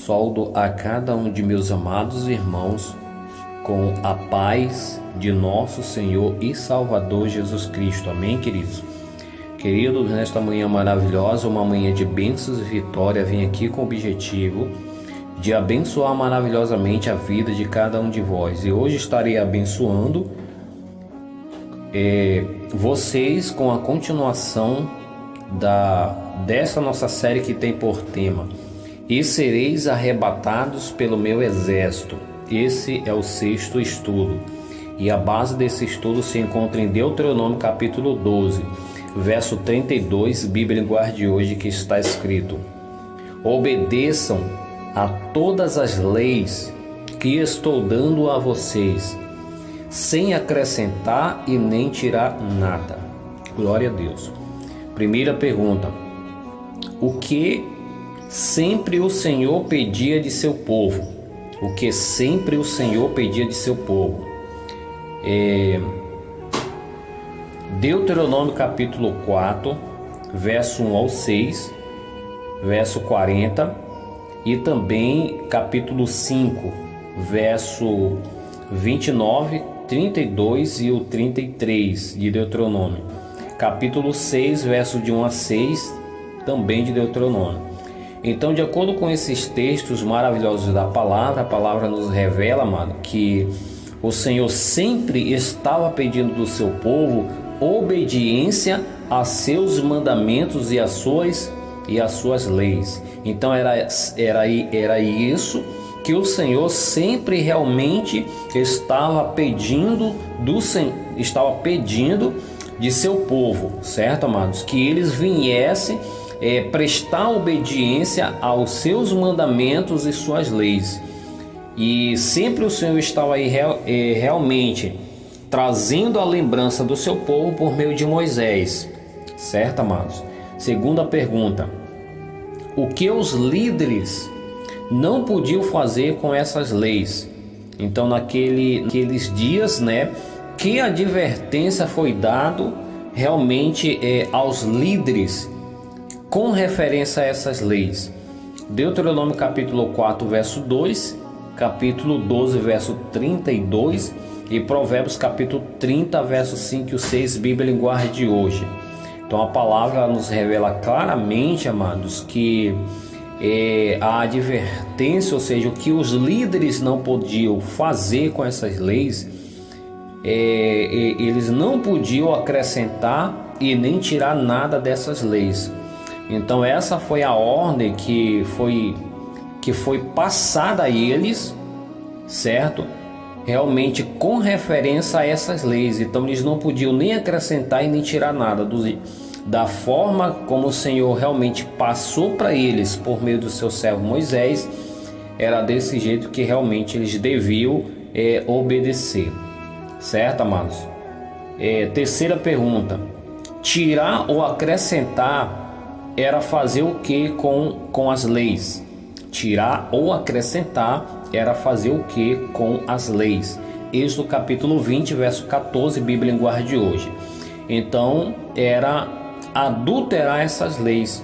Saudo a cada um de meus amados irmãos com a paz de nosso Senhor e Salvador Jesus Cristo. Amém, queridos? Queridos, nesta manhã maravilhosa, uma manhã de bênçãos e vitória, vim aqui com o objetivo de abençoar maravilhosamente a vida de cada um de vós. E hoje estarei abençoando vocês com a continuação dessa nossa série que tem por tema: E sereis arrebatados pelo meu exército. Esse é o 6º estudo. E a base desse estudo se encontra em Deuteronômio capítulo 12, verso 32, Bíblia Linguagem de hoje, que está escrito: Obedeçam a todas as leis que estou dando a vocês, sem acrescentar e nem tirar nada. Glória a Deus. Primeira pergunta: o que sempre o Senhor pedia de seu povo? O que sempre o Senhor pedia de seu povo? Deuteronômio capítulo 4, verso 1 ao 6, verso 40, e também capítulo 5, verso 29, 32 e o 33 de Deuteronômio. Capítulo 6, verso de 1 a 6, também de Deuteronômio. Então, de acordo com esses textos maravilhosos da palavra, a palavra nos revela, amado, que o Senhor sempre estava pedindo do seu povo obediência a seus mandamentos e às suas leis. Então era isso que o Senhor sempre realmente estava pedindo de seu povo, certo, amados? Que eles viessem prestar obediência aos seus mandamentos e suas leis. E sempre o Senhor estava aí realmente trazendo a lembrança do seu povo por meio de Moisés, certo, amados? Segunda pergunta: o que os líderes não podiam fazer com essas leis? Então, naqueles dias, que advertência foi dado realmente aos líderes com referência a essas leis? Deuteronômio capítulo 4, verso 2, capítulo 12, verso 32 e Provérbios capítulo 30, verso 5 e 6, Bíblia Linguagem de hoje. Então a palavra nos revela claramente, amados, que a advertência, ou seja, o que os líderes não podiam fazer com essas leis, eles não podiam acrescentar e nem tirar nada dessas leis. Então essa foi a ordem que foi passada a eles, certo? Realmente com referência a essas leis. Então eles não podiam nem acrescentar e nem tirar nada da forma como o Senhor realmente passou para eles por meio do seu servo Moisés. Era desse jeito que realmente eles deviam obedecer, certo, amados? Terceira pergunta: tirar ou acrescentar era fazer o que com as leis? Tirar ou acrescentar era fazer o que com as leis? Êxodo capítulo 20, verso 14, Bíblia Linguagem de hoje. Então era adulterar essas leis.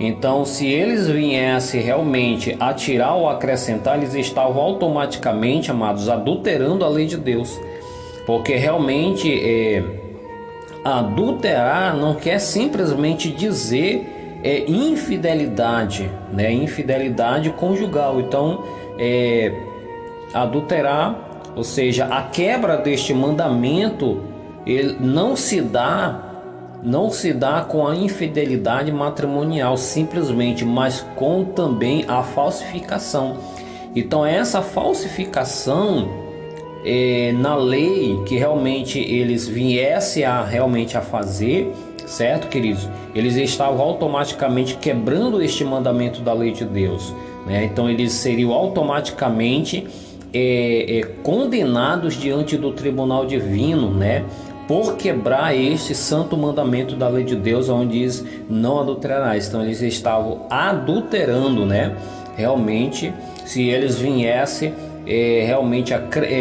Então, se eles viessem realmente a tirar ou acrescentar, eles estavam automaticamente, amados, adulterando a lei de Deus. Porque realmente adulterar não quer simplesmente dizer infidelidade, infidelidade conjugal. Então, adulterar, ou seja, a quebra deste mandamento, ele não se dá com a infidelidade matrimonial simplesmente, mas com também a falsificação. Então essa falsificação na lei que realmente eles viessem a fazer, certo, queridos? Eles estavam automaticamente quebrando este mandamento da lei de Deus, Então eles seriam automaticamente condenados diante do tribunal divino, por quebrar este santo mandamento da lei de Deus, onde diz: não adulterarás. Então eles estavam adulterando, realmente, se eles viessem realmente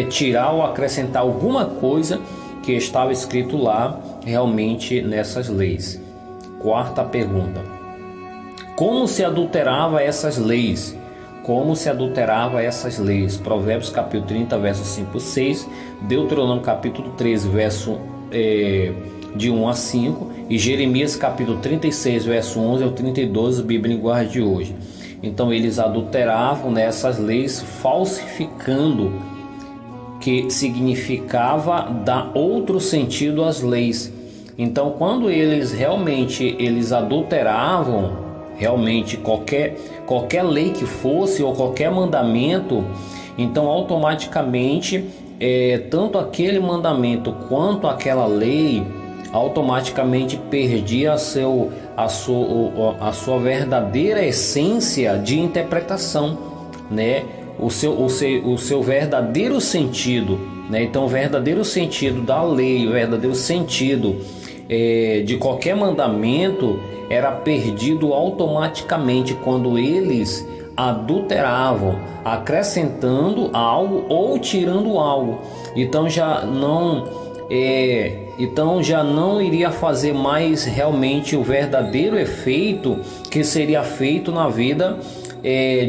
tirar ou acrescentar alguma coisa que estava escrito lá realmente nessas leis. Quarta pergunta: como se adulterava essas leis? como se adulterava essas leis. Provérbios capítulo 30, verso 5 e 6, Deuteronômio capítulo 13, verso de 1 a 5, e Jeremias capítulo 36, verso 11 ao 32, Bíblia em Linguagem de hoje. Então eles adulteravam nessas leis, falsificando, que significava dar outro sentido às leis. Então quando eles adulteravam realmente qualquer lei que fosse, ou qualquer mandamento, então automaticamente tanto aquele mandamento quanto aquela lei automaticamente perdia a sua verdadeira essência de interpretação, né? O seu verdadeiro sentido, né? Então o verdadeiro sentido da lei, o verdadeiro sentido de qualquer mandamento era perdido automaticamente quando eles adulteravam, acrescentando algo ou tirando algo. Então já não iria fazer mais realmente o verdadeiro efeito que seria feito na vida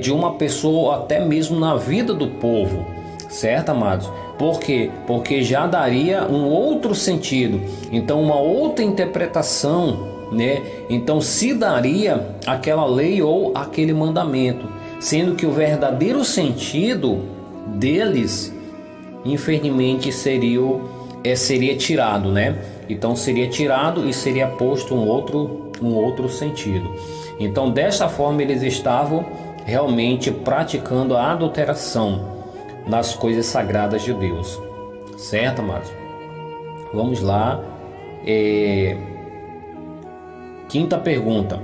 de uma pessoa, até mesmo na vida do povo, certo, amados? Por quê? Porque já daria um outro sentido, então uma outra interpretação, né? Então se daria aquela lei ou aquele mandamento, sendo que o verdadeiro sentido deles, infelizmente, seria tirado, né? Então seria tirado e seria posto um outro sentido. Então desta forma eles estavam realmente praticando a adulteração nas coisas sagradas de Deus, certo, amados? Vamos lá. Quinta pergunta: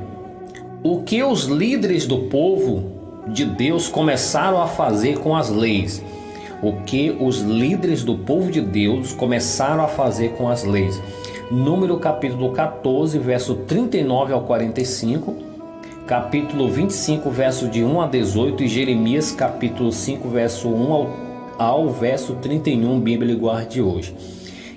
o que os líderes do povo de Deus começaram a fazer com as leis? O que os líderes do povo de Deus começaram a fazer com as leis? Número capítulo 14, verso 39 ao 45, capítulo 25, verso de 1 a 18, e Jeremias capítulo 5, verso 1 ao verso 31, Bíblia Linguagem de hoje.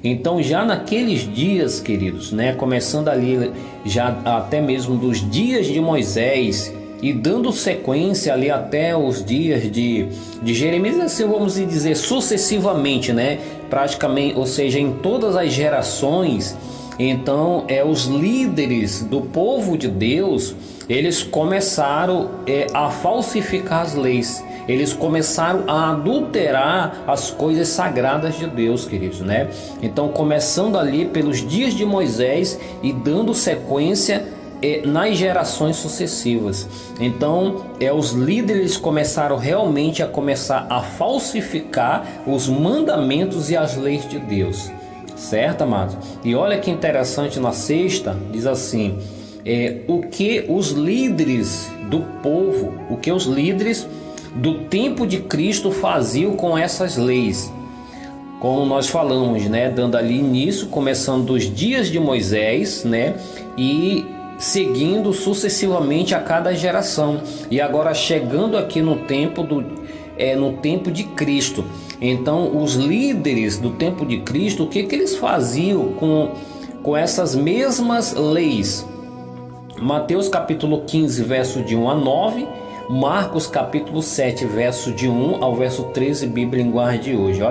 Então já naqueles dias, queridos, né, começando ali já até mesmo dos dias de Moisés, e dando sequência ali até os dias de Jeremias, assim vamos dizer, sucessivamente, né? Praticamente, ou seja, em todas as gerações. Então os líderes do povo de Deus, eles começaram a falsificar as leis. Eles começaram a adulterar as coisas sagradas de Deus, queridos, né? Então começando ali pelos dias de Moisés e dando sequência nas gerações sucessivas. Então os líderes começaram realmente a falsificar os mandamentos e as leis de Deus, certo, amados? E olha que interessante, na sexta diz assim: o que os líderes do povo, o que os líderes do tempo de Cristo faziam com essas leis, como nós falamos, né? Dando ali início, começando dos dias de Moisés, né? E seguindo sucessivamente a cada geração, e agora chegando aqui no tempo de Cristo. Então os líderes do tempo de Cristo, o que eles faziam com essas mesmas leis? Mateus capítulo 15, verso de 1 a 9, Marcos capítulo 7, verso de 1 ao verso 13, Bíblia Linguagem de hoje.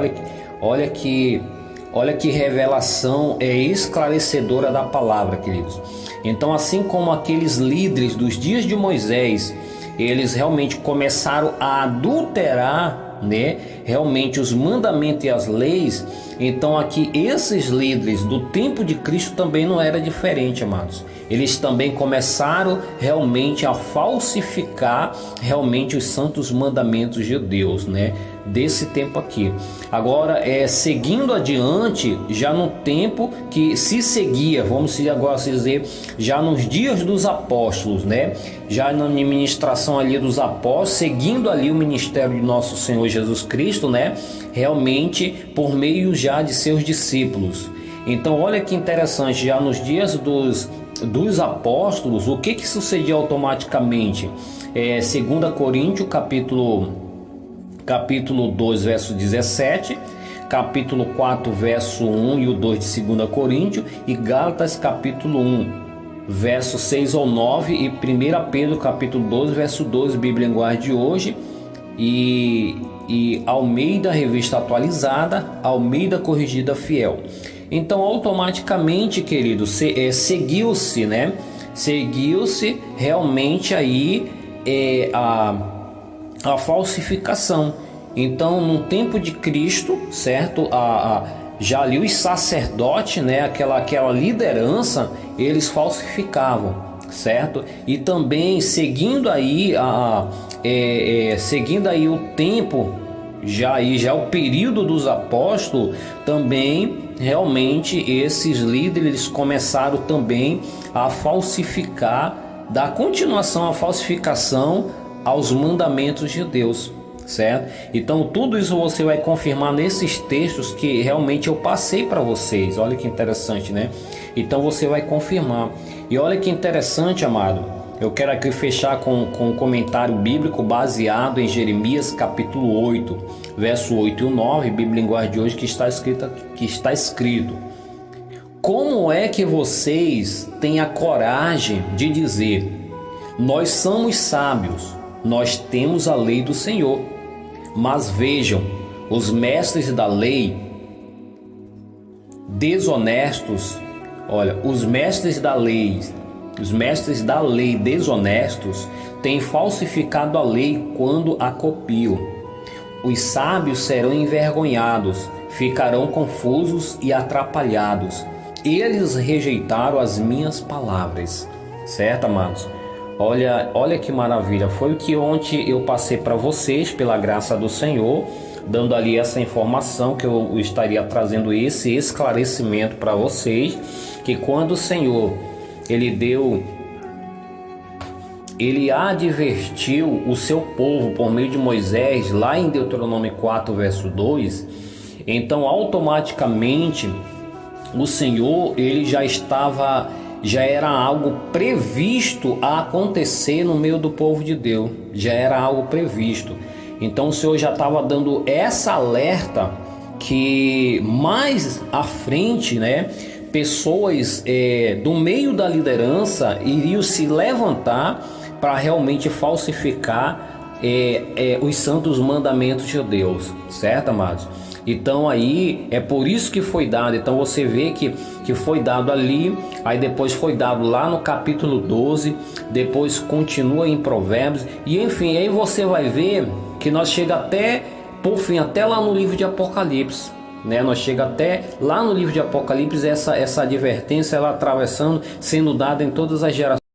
Olha que revelação esclarecedora da palavra, queridos. Então, assim como aqueles líderes dos dias de Moisés, eles realmente começaram a adulterar, né, realmente os mandamentos e as leis. Então aqui esses líderes do tempo de Cristo também não era diferente, amados. Eles também começaram realmente a falsificar realmente os santos mandamentos de Deus, né? Desse tempo aqui. Agora, seguindo adiante, já no tempo que se seguia, vamos agora dizer, já nos dias dos apóstolos, né? Já na ministração ali dos apóstolos, seguindo ali o ministério de nosso Senhor Jesus Cristo, né? Realmente por meio já de seus discípulos. Então, olha que interessante, já nos dias dos apóstolos, o que sucedia automaticamente? 2 Coríntios capítulo 2, verso 17, capítulo 4, verso 1 e o 2 de 2 Coríntios, e Gálatas capítulo 1, verso 6 ao 9, e 1 Pedro capítulo 12, verso 12, Bíblia Linguagem de hoje, e Almeida Revista Atualizada, Almeida Corrigida Fiel. Então automaticamente, querido, seguiu-se, né? Seguiu-se realmente aí a falsificação. Então no tempo de Cristo, certo? Já ali os sacerdotes, né? Aquela liderança, eles falsificavam, certo? E também seguindo aí seguindo aí o tempo, já o período dos apóstolos, também realmente esses líderes começaram também a falsificar, dar continuação à falsificação aos mandamentos de Deus, certo? Então tudo isso você vai confirmar nesses textos que realmente eu passei para vocês. Olha que interessante, né? Então você vai confirmar. E olha que interessante, amado, eu quero aqui fechar com um comentário bíblico baseado em Jeremias capítulo 8, verso 8 e 9, Bíblia Linguagem de hoje, que está escrito: como é que vocês têm a coragem de dizer, nós somos sábios, nós temos a lei do Senhor, mas vejam, os mestres da lei desonestos, olha, os mestres da lei desonestos têm falsificado a lei quando a copiam. Os sábios serão envergonhados, ficarão confusos e atrapalhados. Eles rejeitaram as minhas palavras. Certo, amados? Olha que maravilha. Foi o que ontem eu passei para vocês, pela graça do Senhor, dando ali essa informação, que eu estaria trazendo esse esclarecimento para vocês, que quando o Senhor ele advertiu o seu povo por meio de Moisés, lá em Deuteronômio 4, verso 2, então automaticamente o Senhor, ele já era algo previsto a acontecer no meio do povo de Deus, já era algo previsto. Então o Senhor já estava dando essa alerta que mais à frente, né, pessoas do meio da liderança iriam se levantar para realmente falsificar os santos mandamentos de Deus, certo, amados? Então aí é por isso que foi dado. Então você vê que foi dado ali, aí depois foi dado lá no capítulo 12, depois continua em Provérbios, e enfim, aí você vai ver que nós chega até, por fim, até lá no livro de Apocalipse, né? Nós chega até lá no livro de Apocalipse, essa advertência, ela atravessando, sendo dada em todas as gerações.